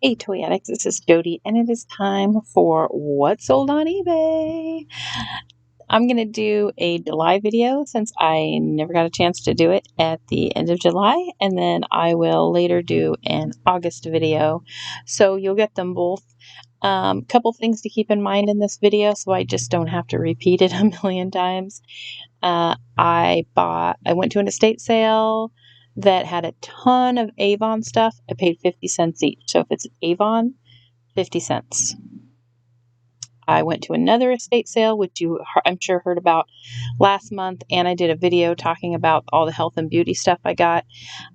Hey Toy-Addicts, this is Jody, and it is time for What's Sold on eBay. I'm going to do a July video since I never got a chance to do it at the end of July, and then I will later do an August video, so you'll get them both. Couple things to keep in mind in this video so I just don't have to repeat it a million times. I went to an estate sale that had a ton of Avon stuff. I paid 50 cents each. So if it's Avon, 50 cents. I went to another estate sale, which I'm sure heard about last month, and I did a video talking about all the health and beauty stuff I got.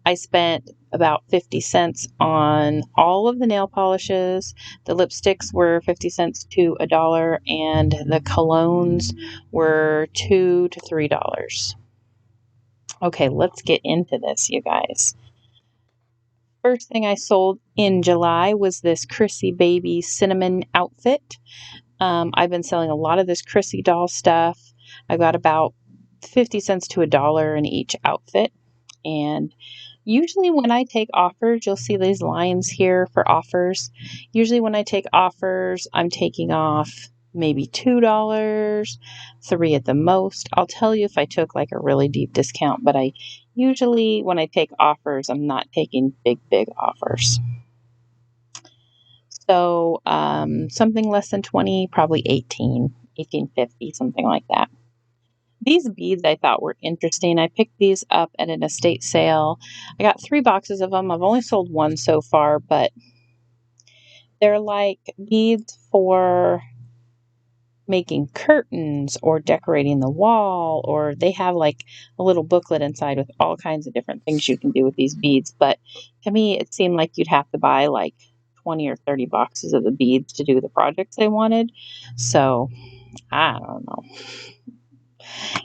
I spent about 50 cents on all of the nail polishes. The lipsticks were 50 cents to $1, and the colognes were $2 to $3. Okay, let's get into this, you guys. First thing I sold in July was this Chrissy baby cinnamon outfit. I've been selling a lot of this Chrissy doll stuff. I got about 50 cents to $1 in each outfit. And usually when I take offers, you'll see these lines here for offers. Usually when I take offers, I'm taking off maybe $2, $3 at the most. I'll tell you if I took like a really deep discount, but I usually, when I take offers, I'm not taking big offers. So something less than 20, probably 18.50, something like that. These beads I thought were interesting. I picked these up at an estate sale. I got 3 boxes of them. I've only sold one so far, but they're like beads for making curtains or decorating the wall, or they have like a little booklet inside with all kinds of different things you can do with these beads. But to me, it seemed like you'd have to buy like 20 or 30 boxes of the beads to do the projects I wanted. So I don't know.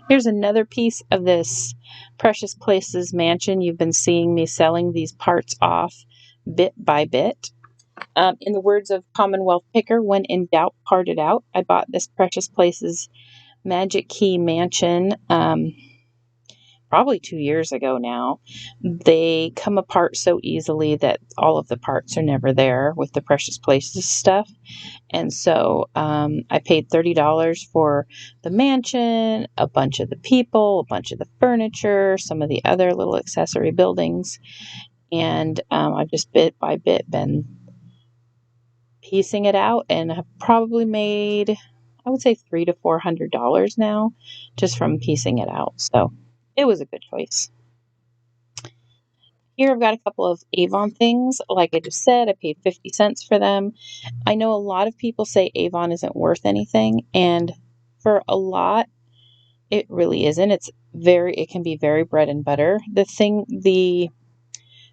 Here's another piece of this Precious Places mansion. You've been seeing me selling these parts off bit by bit. In the words of Commonwealth Picker, when in doubt, part it out. I bought this Precious Places Magic Key Mansion probably 2 years ago now. They come apart so easily that all of the parts are never there with the Precious Places stuff. And so I paid $30 for the mansion, a bunch of the people, a bunch of the furniture, some of the other little accessory buildings. And I've just bit by bit been piecing it out and have probably made, I would say, $300 to $400 now just from piecing it out. So it was a good choice. Here I've got a couple of Avon things. Like I just said, I paid 50 cents for them. I know a lot of people say Avon isn't worth anything, and for a lot, it really isn't. It can be very bread and butter. The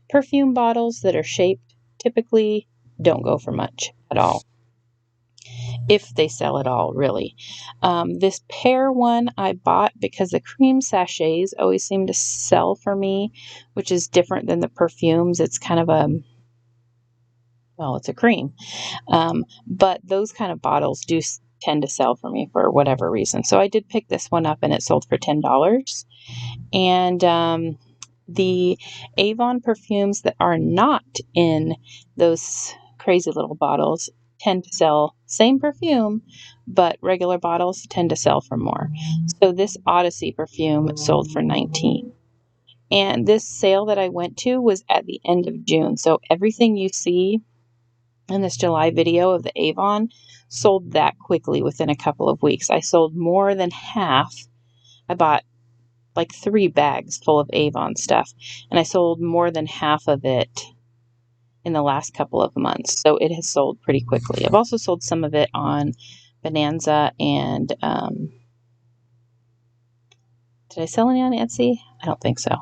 perfume bottles that are shaped typically don't go for much at all, if they sell at all, really. This pear one I bought because the cream sachets always seem to sell for me, which is different than the perfumes. It's kind of it's a cream. But those kind of bottles do tend to sell for me for whatever reason. So I did pick this one up and it sold for $10. And the Avon perfumes that are not in those crazy little bottles tend to sell same perfume, but regular bottles tend to sell for more. So this Odyssey perfume sold for $19. And this sale that I went to was at the end of June. So everything you see in this July video of the Avon sold that quickly within a couple of weeks. I sold more than half. I bought like 3 bags full of Avon stuff, and I sold more than half of it in the last couple of months. So it has sold pretty quickly. I've also sold some of it on Bonanza and did I sell any on Etsy? I don't think so.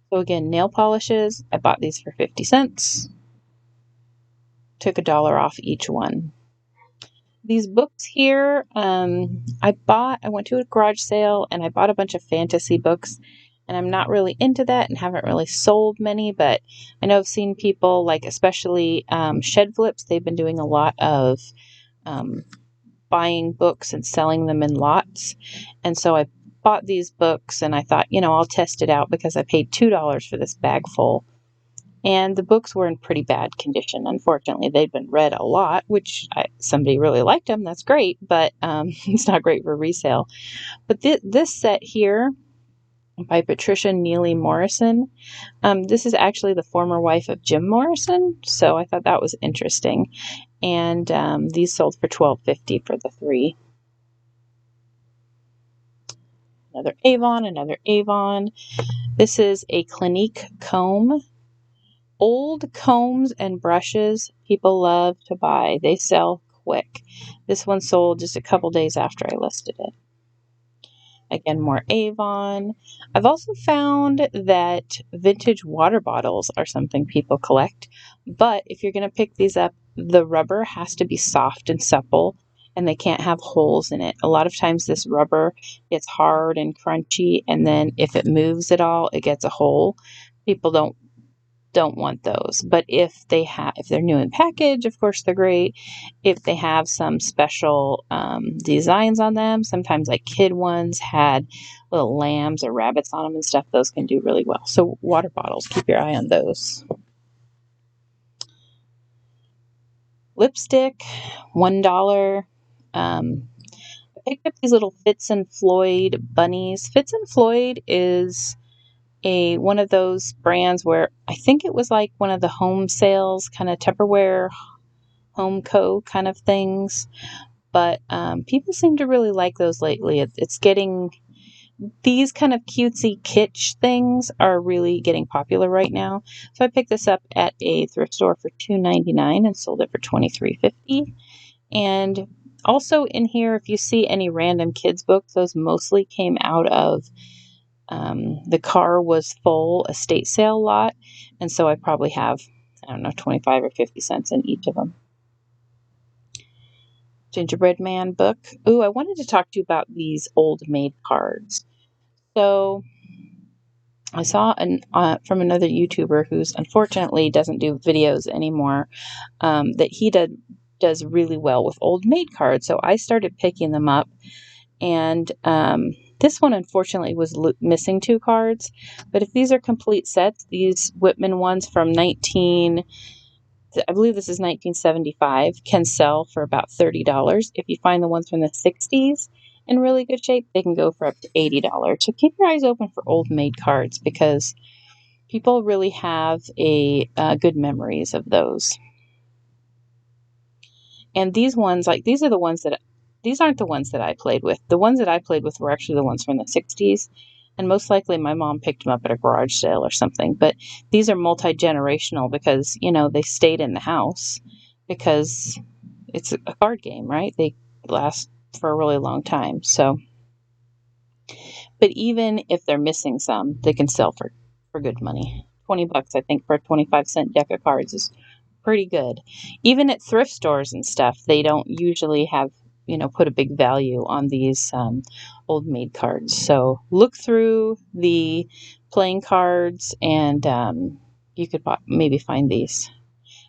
So again, nail polishes, I bought these for 50 cents. Took $1 off each one. These books here, I went to a garage sale and I bought a bunch of fantasy books, and I'm not really into that and haven't really sold many, but I know I've seen people, like especially Shed Flips, they've been doing a lot of buying books and selling them in lots. And so I bought these books and I thought, I'll test it out because I paid $2 for this bag full And the books were in pretty bad condition. Unfortunately, they'd been read a lot, which somebody really liked them. That's great, but it's not great for resale. But this set here by Patricia Neely Morrison, this is actually the former wife of Jim Morrison, so I thought that was interesting. And these sold for $12.50 for the 3. Another Avon. This is a Clinique Comb. Old combs and brushes people love to buy. They sell quick. This one sold just a couple days after I listed it. Again, more Avon. I've also found that vintage water bottles are something people collect. But if you're going to pick these up, the rubber has to be soft and supple, and they can't have holes in it. A lot of times this rubber gets hard and crunchy, and then if it moves at all, it gets a hole. People don't want those. But if they're new in package, of course they're great. If they have some special designs on them, sometimes like kid ones had little lambs or rabbits on them and stuff, those can do really well. So water bottles, keep your eye on those. Lipstick, $1. I picked up these little Fitz and Floyd bunnies. Fitz and Floyd is one of those brands where I think it was like one of the home sales, kind of Tupperware Home Co. kind of things. But people seem to really like those lately. It's getting, these kind of cutesy kitsch things are really getting popular right now. So I picked this up at a thrift store for $2.99 and sold it for $23.50. And also in here, if you see any random kids books, those mostly came out of the car was full estate sale lot, and so I probably have, 25 or 50 cents in each of them. Gingerbread Man Book. Ooh, I wanted to talk to you about these old Maid Cards. So I saw from another YouTuber who's unfortunately doesn't do videos anymore, that he does really well with old Maid Cards. So I started picking them up, and this one, unfortunately, was missing 2 cards. But if these are complete sets, these Whitman ones from I believe this is 1975, can sell for about $30. If you find the ones from the 60s in really good shape, they can go for up to $80. So keep your eyes open for old Maid cards, because people really have good memories of those. And these ones, these aren't the ones that I played with. The ones that I played with were actually the ones from the 60s. And most likely my mom picked them up at a garage sale or something. But these are multi-generational because, they stayed in the house because it's a card game, right? They last for a really long time. So, but even if they're missing some, they can sell for good money. $20, I think, for a 25-cent deck of cards is pretty good. Even at thrift stores and stuff, they don't usually have, put a big value on these old Maid cards. So look through the playing cards, and you could maybe find these.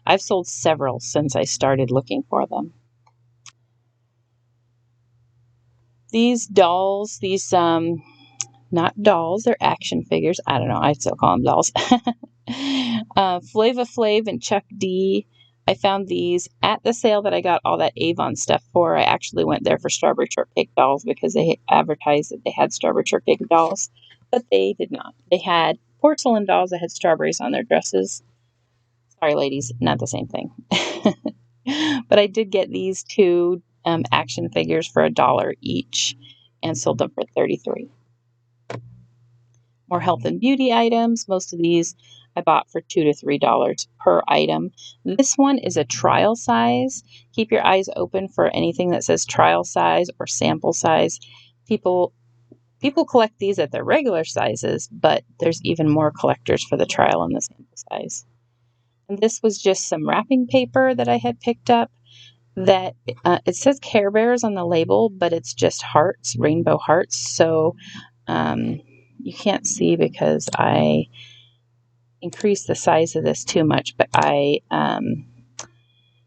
I've sold several since I started looking for them. These dolls, not dolls, they're action figures. I don't know, I still call them dolls. Flava Flav and Chuck D. I found these at the sale that I got all that Avon stuff for. I actually went there for Strawberry Shortcake dolls because they advertised that they had Strawberry Shortcake dolls, but they did not. They had porcelain dolls that had strawberries on their dresses. Sorry, ladies, not the same thing. But I did get these 2 action figures for $1 each and sold them for $33. More health and beauty items. Most of these I bought for $2 to $3 per item. This one is a trial size. Keep your eyes open for anything that says trial size or sample size. People collect these at their regular sizes, but there's even more collectors for the trial and the sample size. And this was just some wrapping paper that I had picked up that it says Care Bears on the label, but it's just hearts, rainbow hearts. So you can't see because I increased the size of this too much, but I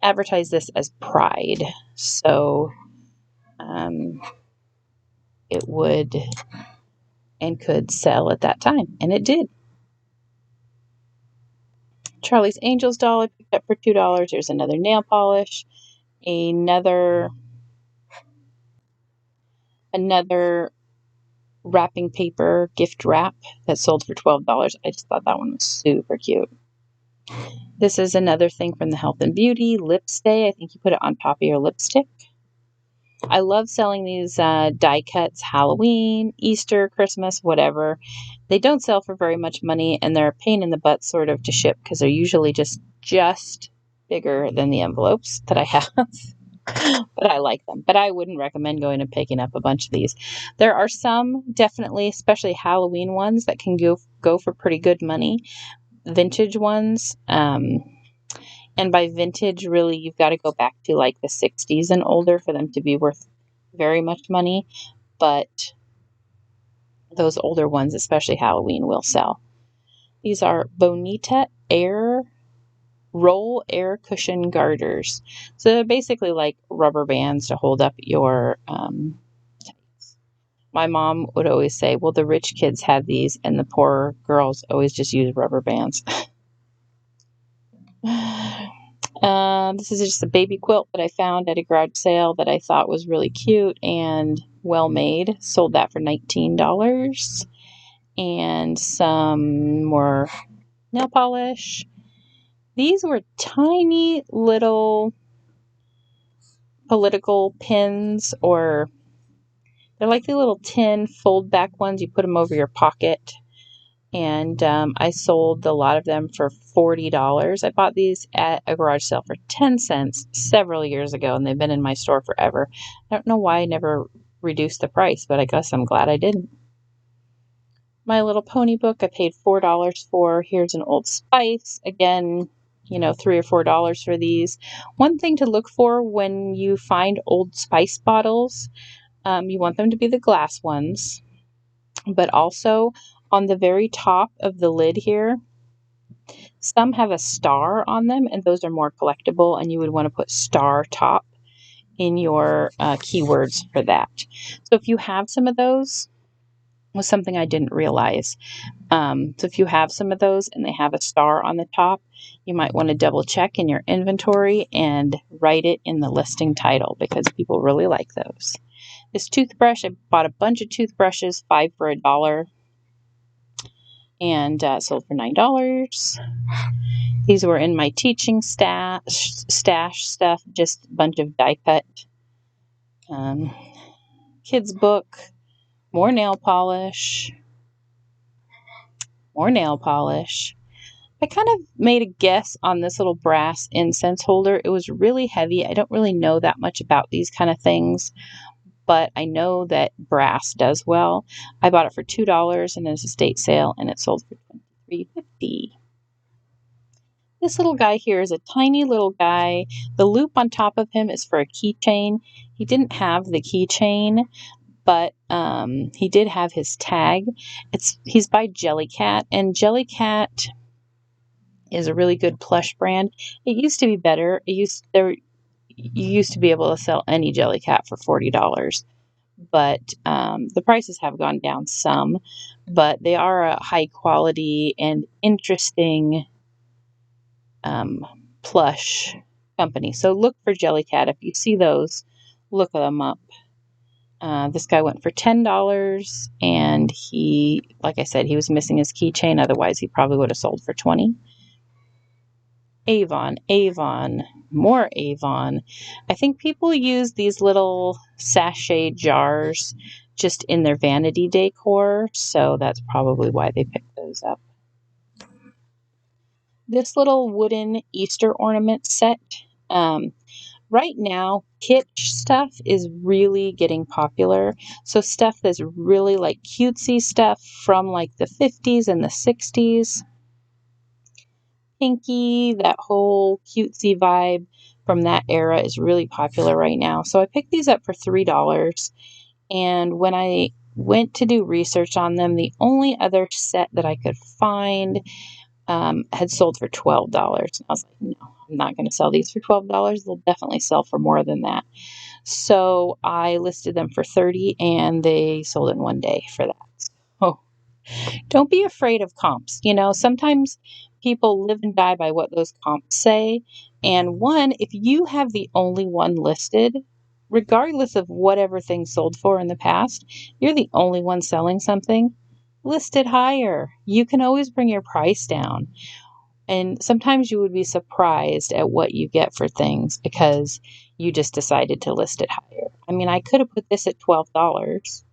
advertised this as Pride. So it would and could sell at that time, and it did. Charlie's Angels doll I picked up for $2. There's another nail polish. Another wrapping paper gift wrap that sold for $12. I just thought that one was super cute. This is another thing from the Health and Beauty lip stay. I think you put it on top of your lipstick. I love selling these die cuts Halloween, Easter, Christmas, whatever. They don't sell for very much money, and they're a pain in the butt sort of to ship because they're usually just bigger than the envelopes that I have. But I like them. But I wouldn't recommend going and picking up a bunch of these. There are some, definitely, especially Halloween ones, that can go for pretty good money. Vintage ones. And by vintage, really, you've got to go back to like the 60s and older for them to be worth very much money. But those older ones, especially Halloween, will sell. These are Bonita Roll Air Cushion Garters. So they're basically like rubber bands to hold up your tights. My mom would always say, well, the rich kids have these and the poor girls always just use rubber bands. This is just a baby quilt that I found at a garage sale that I thought was really cute and well made. Sold that for $19. And some more nail polish. These were tiny little political pins, or they're like the little tin fold back ones. You put them over your pocket. And I sold a lot of them for $40. I bought these at a garage sale for 10 cents several years ago, and they've been in my store forever. I don't know why I never reduced the price, but I guess I'm glad I didn't. My Little Pony book, I paid $4 for. Here's an Old Spice. Again, $3 or $4 for these. One thing to look for when you find Old Spice bottles, you want them to be the glass ones, but also on the very top of the lid here, some have a star on them, and those are more collectible, and you would want to put star top in your keywords for that. So if you have some of those, was something I didn't realize. So if you have some of those and they have a star on the top, you might want to double check in your inventory and write it in the listing title because people really like those. This toothbrush, I bought a bunch of toothbrushes, 5 for $1, and sold for $9. These were in my teaching stash stuff, just a bunch of die cut. Kids book, more nail polish. I kind of made a guess on this little brass incense holder. It was really heavy. I don't really know that much about these kind of things, but I know that brass does well. I bought it for $2 in an estate sale, and it sold for $23.50. This little guy here is a tiny little guy. The loop on top of him is for a keychain. He didn't have the keychain, but he did have his tag. He's by Jellycat, and Jellycat is a really good plush brand. It used to be better. You used to be able to sell any Jellycat for $40, but the prices have gone down some. But they are a high quality and interesting plush company. So look for Jellycat. If you see those, look them up. This guy went for $10, and like I said, he was missing his keychain. Otherwise, he probably would have sold for $20. Avon, more Avon. I think people use these little sachet jars just in their vanity decor, so that's probably why they picked those up. This little wooden Easter ornament set. Right now, kitsch stuff is really getting popular. So stuff that's really like cutesy stuff from like the 50s and the 60s. Pinky, that whole cutesy vibe from that era is really popular right now. So I picked these up for $3. And when I went to do research on them, the only other set that I could find had sold for $12. And I was like, no, I'm not going to sell these for $12. They'll definitely sell for more than that. So I listed them for $30, and they sold in one day for that. So don't be afraid of comps. Sometimes people live and die by what those comps say. And one, if you have the only one listed, regardless of whatever thing sold for in the past, you're the only one selling something, list it higher. You can always bring your price down. And sometimes you would be surprised at what you get for things because you just decided to list it higher. I mean, I could have put this at $12,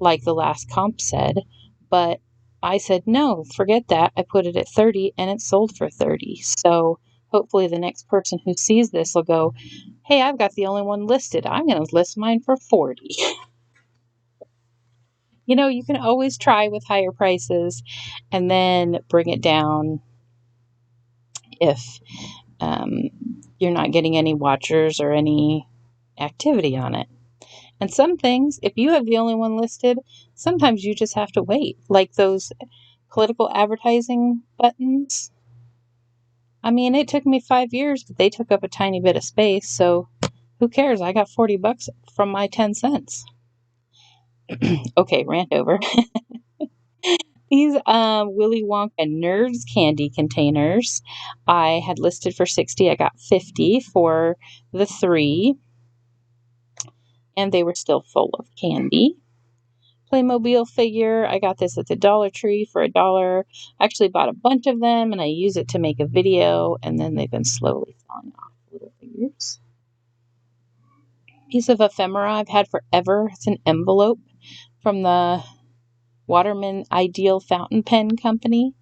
like the last comp said, but I said, no, forget that. I put it at 30 and it sold for 30. So hopefully the next person who sees this will go, hey, I've got the only one listed. I'm going to list mine for 40. You can always try with higher prices and then bring it down if you're not getting any watchers or any activity on it. And some things, if you have the only one listed, sometimes you just have to wait. Like those political advertising buttons. I mean, it took me 5 years, but they took up a tiny bit of space. So who cares? I got $40 from my 10 cents. Okay, rant over. These Willy Wonka Nerds candy containers I had listed for 60. I got 50 for the 3. And they were still full of candy. Playmobil Figure, I got this at the Dollar Tree for $1. I actually bought a bunch of them and I use it to make a video, and then they've been slowly falling off, little figures. Piece of ephemera I've had forever. It's an envelope from the Waterman Ideal Fountain Pen Company,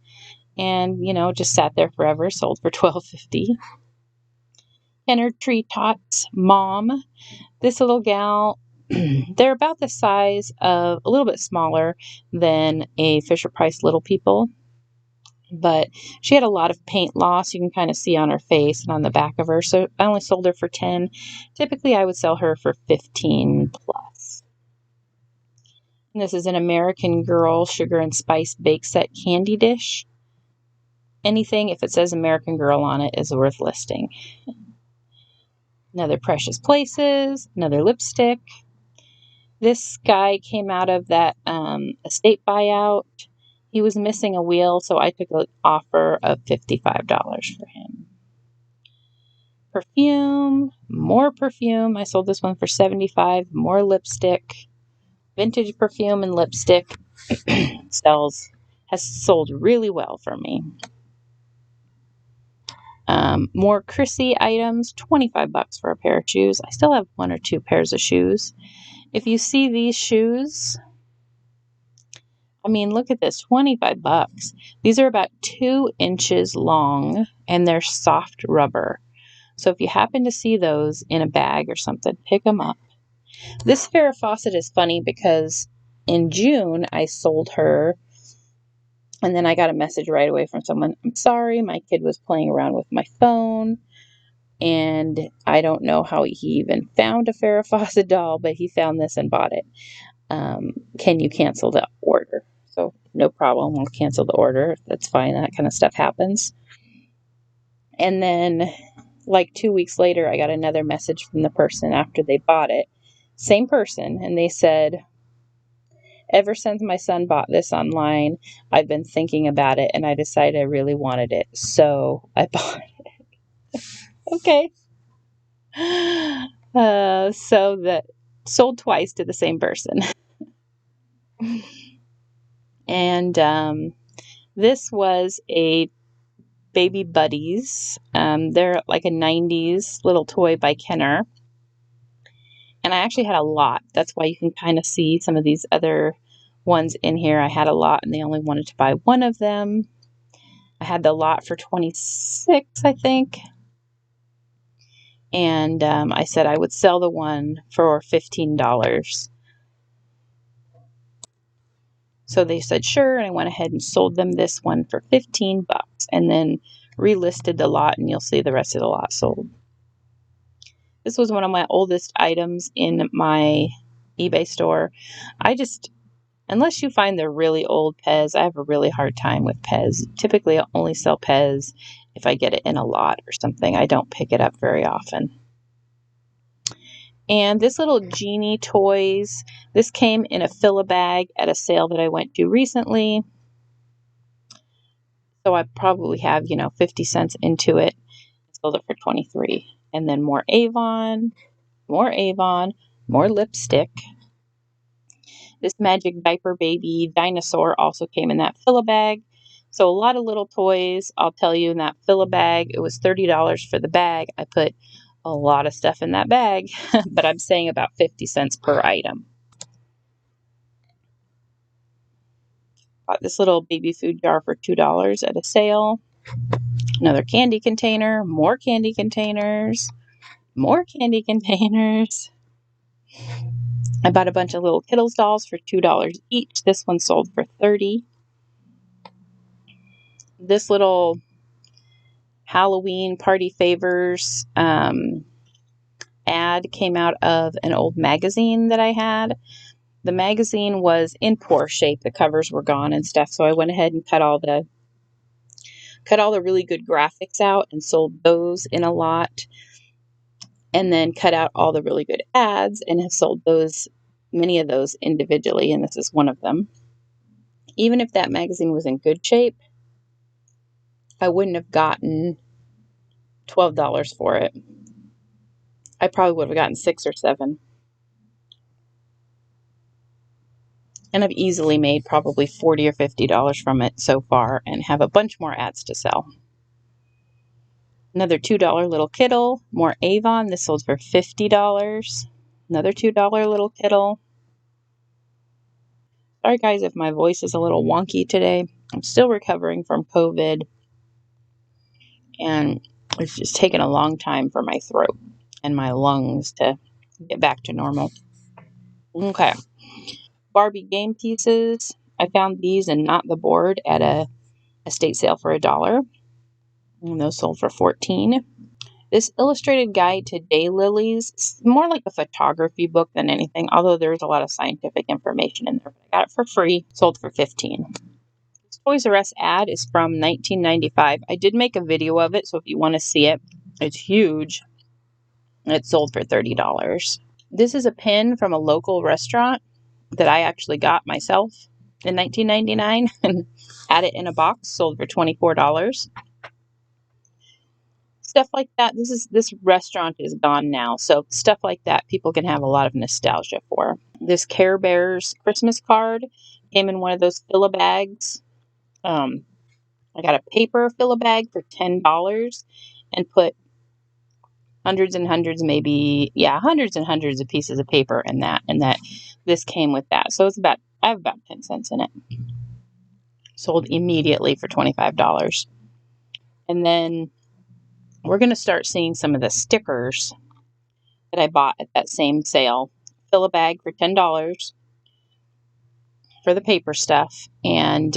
and just sat there forever. Sold for $12.50. Kenner Tree Tots Mom. This little gal, they're about the size of, a little bit smaller than a Fisher-Price Little People, but she had a lot of paint loss. You can kind of see on her face and on the back of her. So I only sold her for 10. Typically, I would sell her for 15 plus. And this is an American Girl Sugar and Spice Bake Set Candy Dish. Anything, if it says American Girl on it, is worth listing. Another Precious Places, another lipstick. This guy came out of that estate buyout. He was missing a wheel, so I took an offer of $55 for him. Perfume, more perfume. I sold this one for $75. More lipstick. Vintage perfume and lipstick has sold really well for me. More Chrissy items, $25 for a pair of shoes. I still have 1 or 2 pairs of shoes. If you see these shoes, I mean, look at this, $25. These are about 2 inches long and they're soft rubber. So if you happen to see those in a bag or something, pick them up. This Farrah Fawcett is funny because in June I sold her, and then I got a message right away from someone. I'm sorry, my kid was playing around with my phone, and I don't know how he even found a Farrah Fawcett doll, but he found this and bought it. Can you cancel the order? So no problem, I'll cancel the order. That's fine, that kind of stuff happens. And then like 2 weeks later, I got another message from the person after they bought it. Same person, and they said, ever since my son bought this online, I've been thinking about it, and I decided I really wanted it, so I bought it. Okay. So that sold twice to the same person. And this was a Baby Buddies. They're like a 90s little toy by Kenner. And I actually had a lot. That's why you can kind of see some of these other ones in here. I had a lot and they only wanted to buy one of them. I had the lot for $26, I think. And I said I would sell the one for $15. So they said sure, and I went ahead and sold them this one for $15 and then relisted the lot, and you'll see the rest of the lot sold. This was one of my oldest items in my eBay store. Unless you find the really old Pez, I have a really hard time with Pez. Typically, I only sell Pez if I get it in a lot or something. I don't pick it up very often. And this little genie toys, this came in a fill-a-bag at a sale that I went to recently. So I probably have, 50 cents into it. Sold it for 23. And then more Avon, more lipstick. This Magic Diaper Baby Dinosaur also came in that Fill-A-Bag. So a lot of little toys. I'll tell you, in that Fill-A-Bag, it was $30 for the bag. I put a lot of stuff in that bag, but I'm saying about 50 cents per item. Bought this little baby food jar for $2 at a sale. Another candy container, more candy containers, more candy containers. I bought a bunch of little Kittles dolls for $2 each. This one sold for $30. This little Halloween Party Favors ad came out of an old magazine that I had. The magazine was in poor shape. The covers were gone and stuff. So I went ahead and cut all the really good graphics out and sold those in a lot. And then cut out all the really good ads and have sold many of those individually. And this is one of them. Even if that magazine was in good shape, I wouldn't have gotten $12 for it. I probably would have gotten $6 or $7. And I've easily made probably $40 or $50 from it so far and have a bunch more ads to sell. Another $2 little Kittle, more Avon. This sold for $50. Another $2 little Kittle. Sorry guys if my voice is a little wonky today. I'm still recovering from COVID. And it's just taken a long time for my throat and my lungs to get back to normal. Okay. Barbie game pieces. I found these and not the board at a estate sale for $1. And those sold for $14. This illustrated guide to daylilies, it's more like a photography book than anything, although there's a lot of scientific information in there. I got it for free, sold for $15. This Toys R Us ad is from 1995. I did make a video of it, so if you want to see it, it's huge. It sold for $30. This is a pin from a local restaurant that I actually got myself in 1999 and had it in a box, sold for $24. Stuff like that. This restaurant is gone now, so stuff like that people can have a lot of nostalgia for. This Care Bears Christmas card came in one of those Fill-A-Bags. I got a paper Fill-A-Bag for $10 and put hundreds and hundreds of pieces of paper in that, and that this came with that. So I have about 10 cents in it. Sold immediately for $25. And then we're going to start seeing some of the stickers that I bought at that same sale. Fill-A-Bag for $10 for the paper stuff. And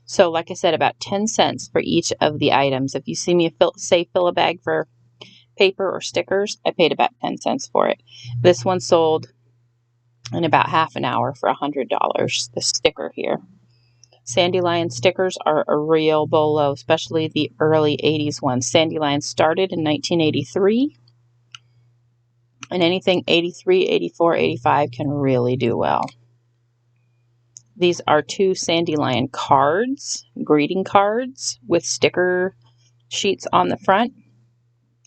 so like I said, about 10 cents for each of the items. If you see me say Fill-A-Bag for paper or stickers, I paid about 10 cents for it. This one sold in about half an hour for $100. The sticker here. Sandy Lion stickers are a real bolo, especially the early 80s ones. Sandy Lion started in 1983, and anything 83, 84, 85 can really do well. These are 2 Sandy Lion cards, greeting cards with sticker sheets on the front.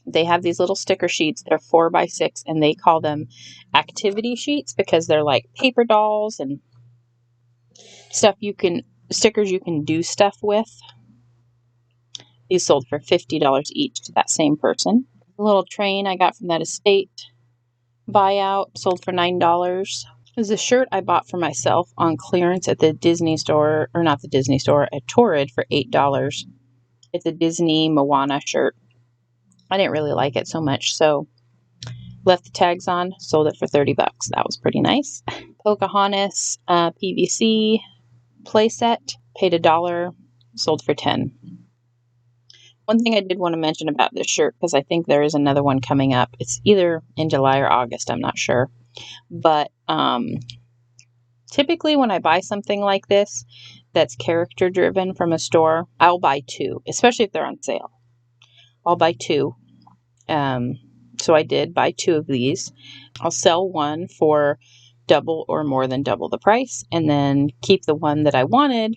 They have these little sticker sheets. They're 4x6, and they call them activity sheets because they're like paper dolls and stickers you can do stuff with. These sold for $50 each to that same person. The little train I got from that estate buyout sold for $9. There's a shirt I bought for myself on clearance at the Disney store, or not the Disney store, at Torrid for $8. It's a Disney Moana shirt. I didn't really like it so much, so left the tags on, sold it for $30. That was pretty nice. Pocahontas PVC playset, paid $1, sold for $10. One thing I did want to mention about this shirt, because I think there is another one coming up. It's either in July or August, I'm not sure. But typically when I buy something like this that's character driven from a store, I'll buy 2, especially if they're on sale. I'll buy 2. So I did buy 2 of these. I'll sell one for double or more than double the price, and then keep the one that I wanted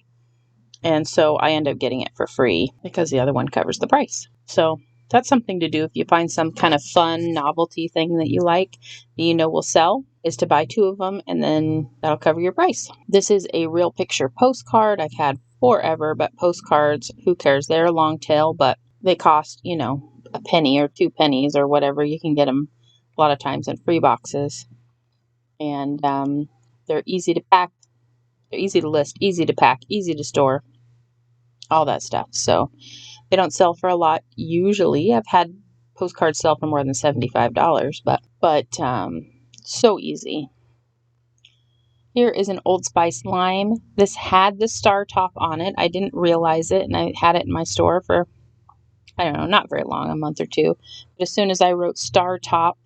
And so I end up getting it for free because the other one covers the price. So that's something to do if you find some kind of fun novelty thing that you like, that you know will sell, is to buy 2 of them, and then that'll cover your price. This is a real picture postcard I've had forever, but postcards, who cares? They're a long tail, but they cost, you know, a penny or 2 pennies or whatever. You can get them a lot of times in free boxes. And they're easy to pack. They're easy to list, easy to pack, easy to store, all that stuff. So they don't sell for a lot. Usually I've had postcards sell for more than $75, but so easy. Here is an Old Spice lime. This had the star top on it. I didn't realize it, and I had it in my store for, I don't know, not very long, a month or two. But as soon as I wrote star top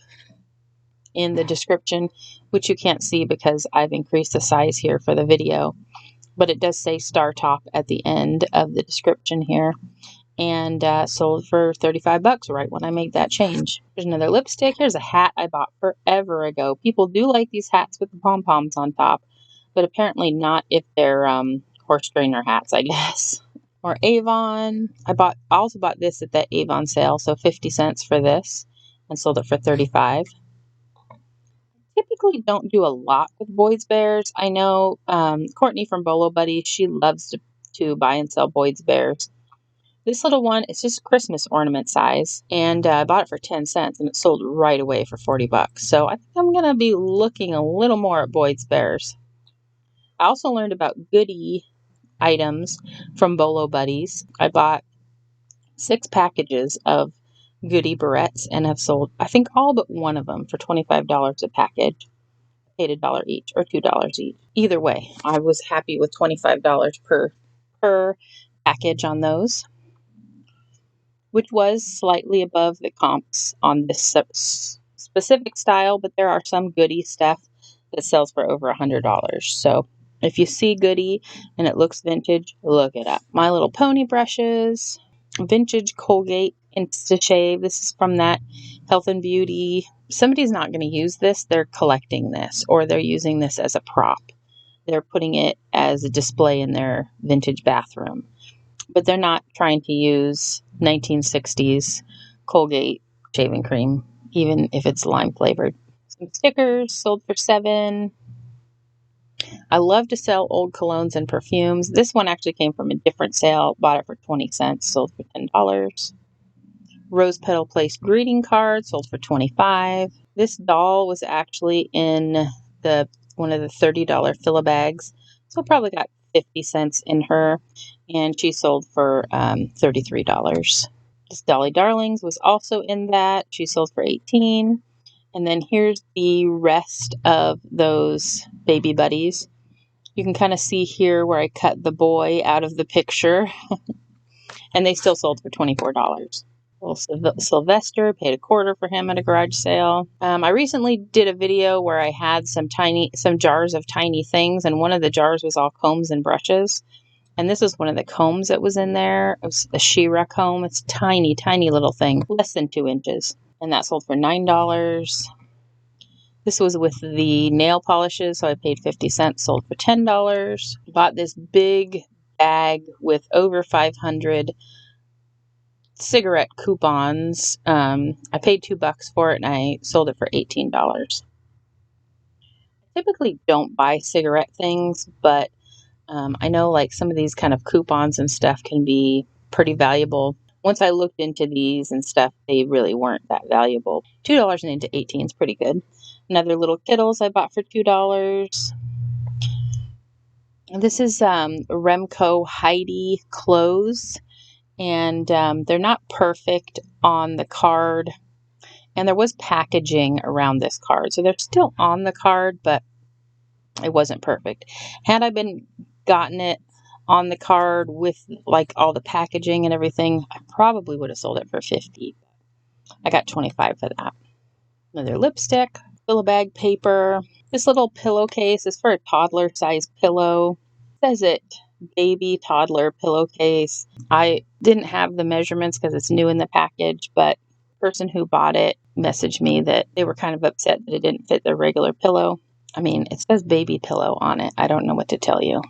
in the description, which you can't see because I've increased the size here for the video, but it does say star top at the end of the description here. And sold for $35 right when I made that change. There's another lipstick. Here's a hat I bought forever ago. People do like these hats with the pom-poms on top, but apparently not if they're horse trainer hats, I guess. Or Avon. I also bought this at that Avon sale, so 50 cents for this, and sold it for $35. Typically don't do a lot with Boyd's Bears. I know Courtney from Bolo Buddies, she loves to buy and sell Boyd's Bears. This little one, it's just Christmas ornament size, and I bought it for 10 cents, and it sold right away for $40. So I think I'm going to be looking a little more at Boyd's Bears. I also learned about Goodie items from Bolo Buddies. I bought 6 packages of Goodie Barrettes and have sold, I think, all but one of them for $25 a package. Paid $1 each or $2 each. Either way, I was happy with $25 per package on those, which was slightly above the comps on this specific style, but there are some Goodie stuff that sells for over $100. So if you see Goodie and it looks vintage, look it up. My Little Pony brushes, vintage Colgate Insta Shave. This is from that Health and Beauty. Somebody's not going to use this. They're collecting this, or they're using this as a prop. They're putting it as a display in their vintage bathroom. But they're not trying to use 1960s Colgate shaving cream, even if it's lime flavored. Some stickers sold for $7. I love to sell old colognes and perfumes. This one actually came from a different sale. Bought it for 20 cents, sold for $10. Rose Petal Place greeting card, sold for $25. This doll was actually in one of the $30 Fill-A-Bags, so probably got 50 cents in her, and she sold for $33. This Dolly Darlings was also in that. She sold for $18. And then here's the rest of those baby buddies. You can kind of see here where I cut the boy out of the picture, and they still sold for $24. Well, Sylvester, paid $0.25 for him at a garage sale. I recently did a video where I had some jars of tiny things, and one of the jars was all combs and brushes. And this is one of the combs that was in there. It was a She-Ra comb. It's tiny, tiny little thing, less than 2 inches. And that sold for $9. This was with the nail polishes, so I paid 50 cents, sold for $10. Bought this big bag with over 500 cigarette coupons. I paid $2 for it, and I sold it for $18. I typically don't buy cigarette things, but I know like some of these kind of coupons and stuff can be pretty valuable. Once I looked into these and stuff, they really weren't that valuable. $2 and into 18 is pretty good. Another little Kittles I bought for $2. This is Remco Heidi clothes, and they're not perfect on the card. And there was packaging around this card, so they're still on the card, but it wasn't perfect. Had I gotten it on the card with like all the packaging and everything, I probably would have sold it for $50. I got $25 for that. Another lipstick, Fill-A-Bag paper. This little pillowcase is for a toddler size pillow. It says it, baby toddler pillowcase. I didn't have the measurements because it's new in the package, but the person who bought it messaged me that they were kind of upset that it didn't fit their regular pillow. I mean, it says baby pillow on it. I don't know what to tell you.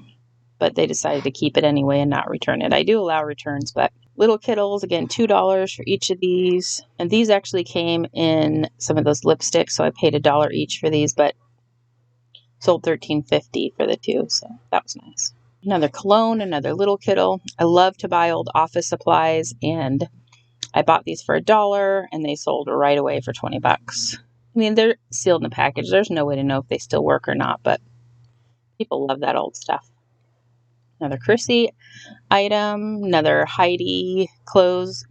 but they decided to keep it anyway and not return it. I do allow returns, but little Kittles, again, $2 for each of these. And these actually came in some of those lipsticks, so I paid $1 each for these, but sold $13.50 for the two, so that was nice. Another cologne, another little Kittle. I love to buy old office supplies, and I bought these for $1, and they sold right away for 20 bucks. I mean, they're sealed in the package. There's no way to know if they still work or not, but people love that old stuff. Another Chrissy item, another Heidi clothes,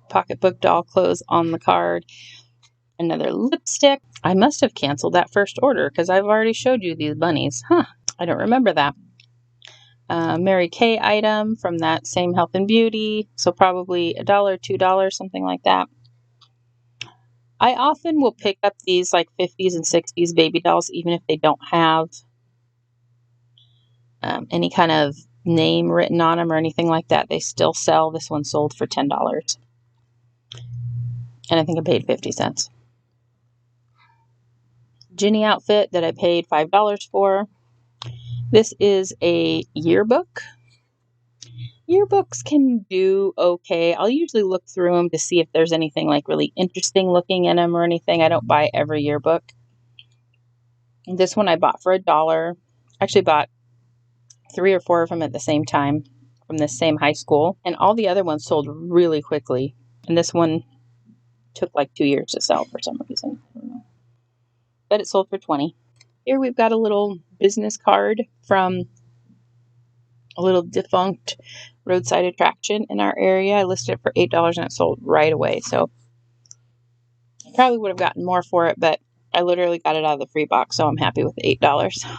pocketbook doll clothes on the card, another lipstick. I must have canceled that first order because I've already showed you these bunnies. I don't remember that. Mary Kay item from that same Health and Beauty, so probably $1, $2, something like that. I often will pick up these like 50s and 60s baby dolls, even if they don't have any kind of name written on them or anything like that. They still sell. This one sold for $10. And I think I paid 50 cents. Ginny outfit that I paid $5 for. This is a yearbook. Yearbooks can do okay. I'll usually look through them to see if there's anything like really interesting looking in them or anything. I don't buy every yearbook. This one I bought for $1. Actually bought 3 or 4 of them at the same time from this same high school. And all the other ones sold really quickly. And this one took like 2 years to sell for some reason. I don't know. But it sold for 20. Here we've got a little business card from a little defunct roadside attraction in our area. I listed it for $8 and it sold right away. So I probably would have gotten more for it, but I literally got it out of the free box, so I'm happy with $8. Some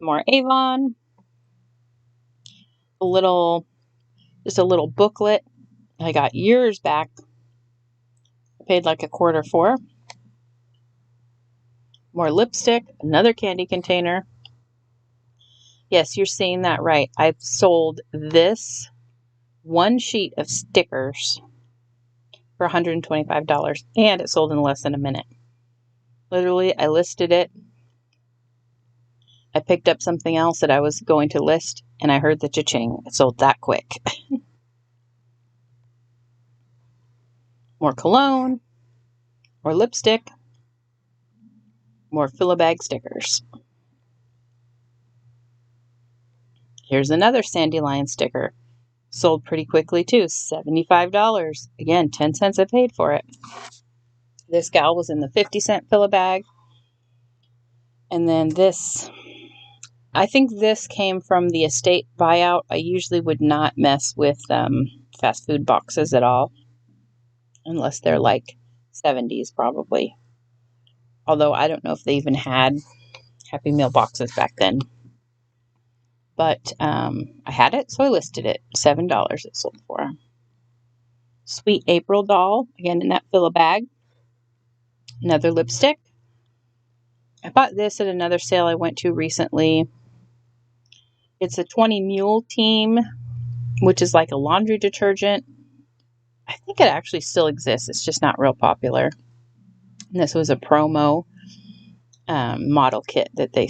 more Avon. Just a little booklet I got years back. I paid like $1.25 for. More lipstick, another candy container. Yes, you're seeing that right. I've sold this one sheet of stickers for $125, and it sold in less than a minute. Literally, I listed it. I picked up something else that I was going to list, and I heard the cha-ching. It sold that quick. More cologne, more lipstick, more fill-a-bag stickers. Here's another Sandy Lion sticker. Sold pretty quickly too, $75. Again, 10 cents I paid for it. This gal was in the 50-cent fill-a-bag. And then this, I think this came from the estate buyout. I usually would not mess with fast food boxes at all. Unless they're like 70s probably. Although I don't know if they even had Happy Meal boxes back then. But I had it, so I listed it. $7 it sold for. Sweet April doll, again in that fill-a-bag. Another lipstick. I bought this at another sale I went to recently. It's a 20 Mule Team, which is like a laundry detergent. I think it actually still exists. It's just not real popular. And this was a promo model kit that they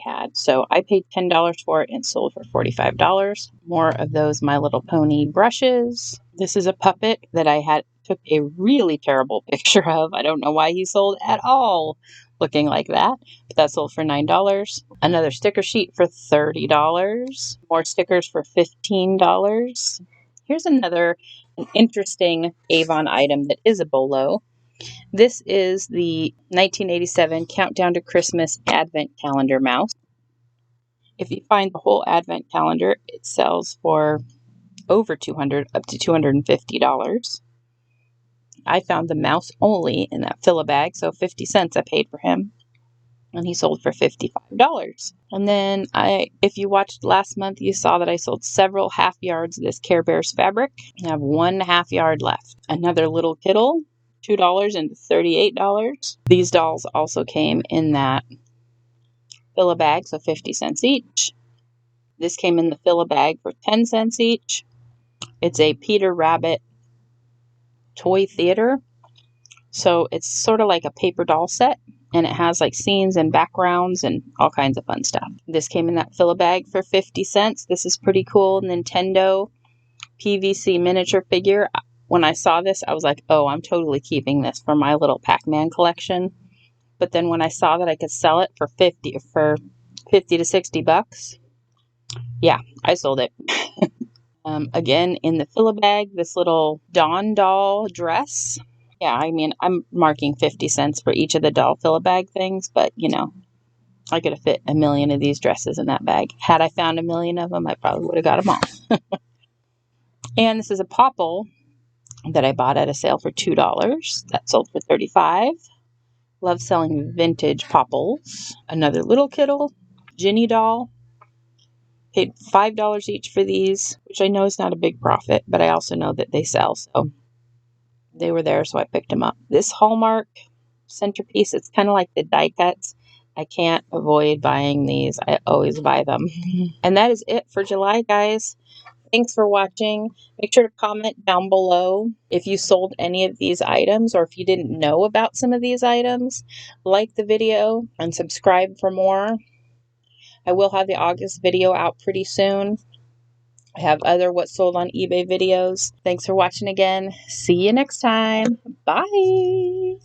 had. So I paid $10 for it and sold for $45. More of those My Little Pony brushes. This is a puppet that I took a really terrible picture of. I don't know why he sold at all looking like that, but that sold for $9. Another sticker sheet for $30. More stickers for $15. Here's an interesting Avon item that is a bolo. This is the 1987 Countdown to Christmas Advent Calendar mouse. If you find the whole Advent calendar, it sells for over $200, up to $250. I found the mouse only in that fill-a-bag, so 50 cents I paid for him. And he sold for $55. And then if you watched last month, you saw that I sold several half yards of this Care Bears fabric. I have 1/2 yard left. Another little Kittle. $2 and $38. These dolls also came in that fill-a-bag, so 50 cents each. This came in the fill-a-bag for 10 cents each. It's a Peter Rabbit toy theater. So it's sort of like a paper doll set. And it has like scenes and backgrounds and all kinds of fun stuff. This came in that fill-a-bag for 50 cents. This is pretty cool. Nintendo PVC miniature figure. When I saw this, I was like, oh, I'm totally keeping this for my little Pac-Man collection. But then when I saw that I could sell it for 50 to 60 bucks, yeah, I sold it. Again, in the fill-a-bag, this little Dawn doll dress. Yeah, I mean, I'm marking 50 cents for each of the doll fill-a-bag things, but, you know, I could have fit a million of these dresses in that bag. Had I found a million of them, I probably would have got them all. And this is a popple that I bought at a sale for $2. That sold for $35. Love selling vintage popples. Another little kiddo, Ginny doll. Paid $5 each for these, which I know is not a big profit, but I also know that they sell, so they were there, so I picked them up. This Hallmark Centerpiece, it's kind of like the die cuts. I can't avoid buying these. I always buy them. And that is it for July, guys. Thanks for watching. Make sure to comment down below if you sold any of these items or if you didn't know about some of these items. Like the video and subscribe for more. I will have the August video out pretty soon. I have other What's Sold on eBay videos. Thanks for watching again. See you next time. Bye.